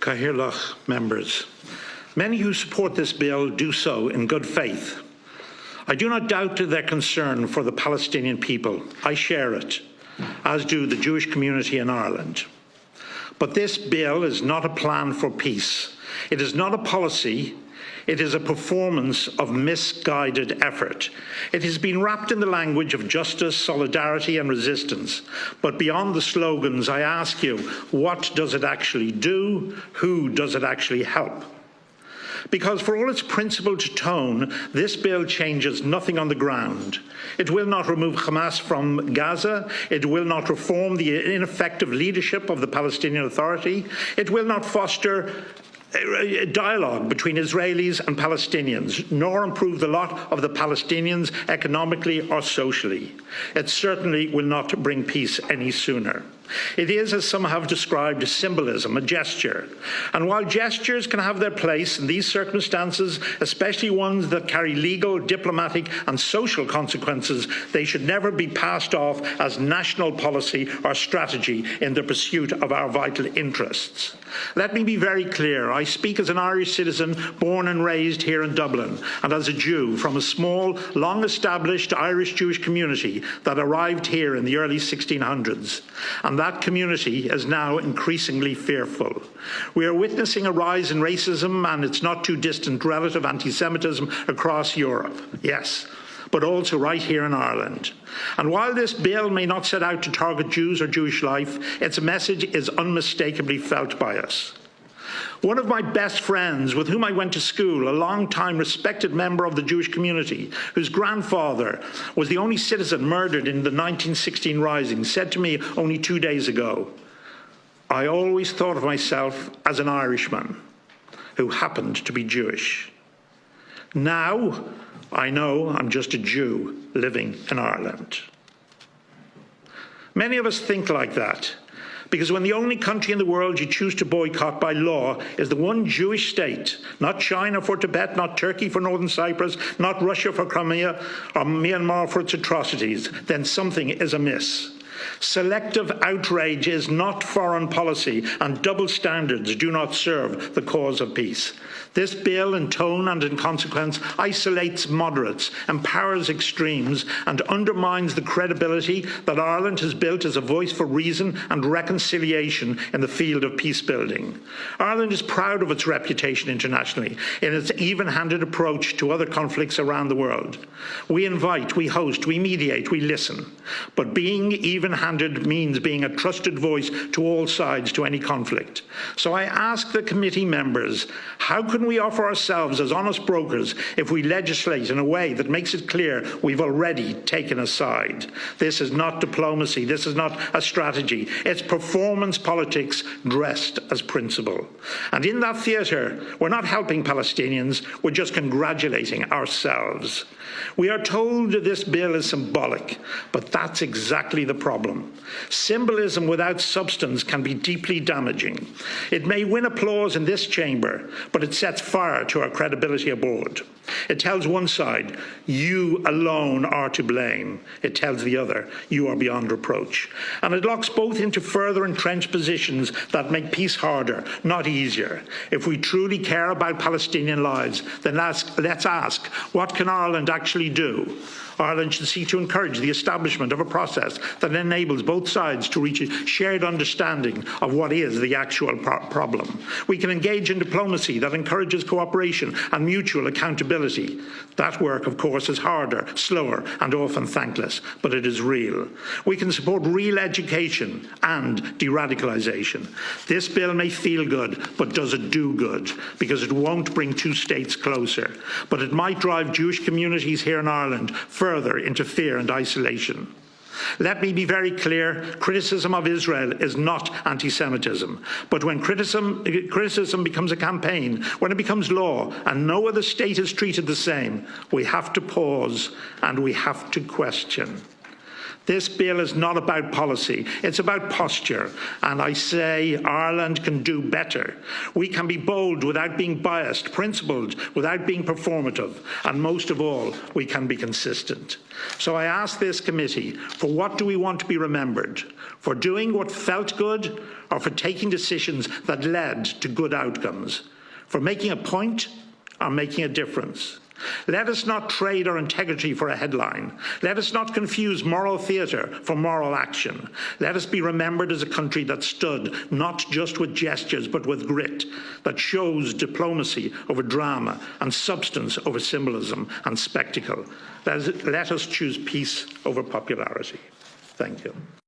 Cathaoirleach members. Many who support this bill do so in good faith. I do not doubt their concern for the Palestinian people. I share it, as do the Jewish community in Ireland. But this bill is not a plan for peace. It is not a policy. It is a performance of misguided effort. It has been wrapped in the language of justice, solidarity and resistance. But beyond the slogans, I ask you, what does it actually do? Who does it actually help? Because for all its principled tone, this bill changes nothing on the ground. It will not remove Hamas from Gaza. It will not reform the ineffective leadership of the Palestinian Authority. It will not foster dialogue between Israelis and Palestinians, nor improve the lot of the Palestinians economically or socially. It certainly will not bring peace any sooner. It is, as some have described, a symbolism, a gesture. And while gestures can have their place in these circumstances, especially ones that carry legal, diplomatic and social consequences, they should never be passed off as national policy or strategy in the pursuit of our vital interests. Let me be very clear. I speak as an Irish citizen born and raised here in Dublin, and as a Jew from a small, long-established Irish Jewish community that arrived here in the early 1600s. And that community is now increasingly fearful. We are witnessing a rise in racism and its not too distant relative anti-Semitism across Europe, yes, but also right here in Ireland. And while this bill may not set out to target Jews or Jewish life, its message is unmistakably felt by us. One of my best friends, with whom I went to school, a long-time respected member of the Jewish community, whose grandfather was the only citizen murdered in the 1916 Rising, said to me only 2 days ago, "I always thought of myself as an Irishman who happened to be Jewish. Now I know I'm just a Jew living in Ireland." Many of us think like that, because when the only country in the world you choose to boycott by law is the one Jewish state, not China for Tibet, not Turkey for Northern Cyprus, not Russia for Crimea, or Myanmar for its atrocities, then something is amiss. Selective outrage is not foreign policy, and double standards do not serve the cause of peace. This bill, in tone and in consequence, isolates moderates, empowers extremes, and undermines the credibility that Ireland has built as a voice for reason and reconciliation in the field of peace building. Ireland is proud of its reputation internationally in its even-handed approach to other conflicts around the world. We invite, we host, we mediate, we listen. But being even-handed means being a trusted voice to all sides to any conflict. So I ask the committee members, how can we offer ourselves as honest brokers if we legislate in a way that makes it clear we've already taken a side? This is not diplomacy. This is not a strategy. It's performance politics dressed as principle. And in that theatre, we're not helping Palestinians. We're just congratulating ourselves. We are told that this bill is symbolic, but that's exactly the problem. Symbolism without substance can be deeply damaging. It may win applause in this chamber, but it sets fire to our credibility abroad. It tells one side, you alone are to blame. It tells the other, you are beyond reproach. And it locks both into further entrenched positions that make peace harder, not easier. If we truly care about Palestinian lives, then let's ask, what can Ireland actually do? Ireland should seek to encourage the establishment of a process that enables both sides to reach a shared understanding of what is the actual problem. We can engage in diplomacy that encourages cooperation and mutual accountability. That work, of course, is harder, slower, and often thankless, but it is real. We can support real education and de-radicalisation. This bill may feel good, but does it do good? Because it won't bring two states closer, but it might drive Jewish communities here in Ireland further into fear and isolation. Let me be very clear, criticism of Israel is not anti-Semitism. But when criticism becomes a campaign, when it becomes law, and no other state is treated the same, we have to pause and we have to question. This bill is not about policy, it's about posture. And I say Ireland can do better. We can be bold without being biased, principled without being performative, and most of all, we can be consistent. So I ask this committee, for what do we want to be remembered? For doing what felt good, or for taking decisions that led to good outcomes? For making a point, or making a difference? Let us not trade our integrity for a headline. Let us not confuse moral theatre for moral action. Let us be remembered as a country that stood not just with gestures but with grit, that shows diplomacy over drama and substance over symbolism and spectacle. Let us choose peace over popularity. Thank you.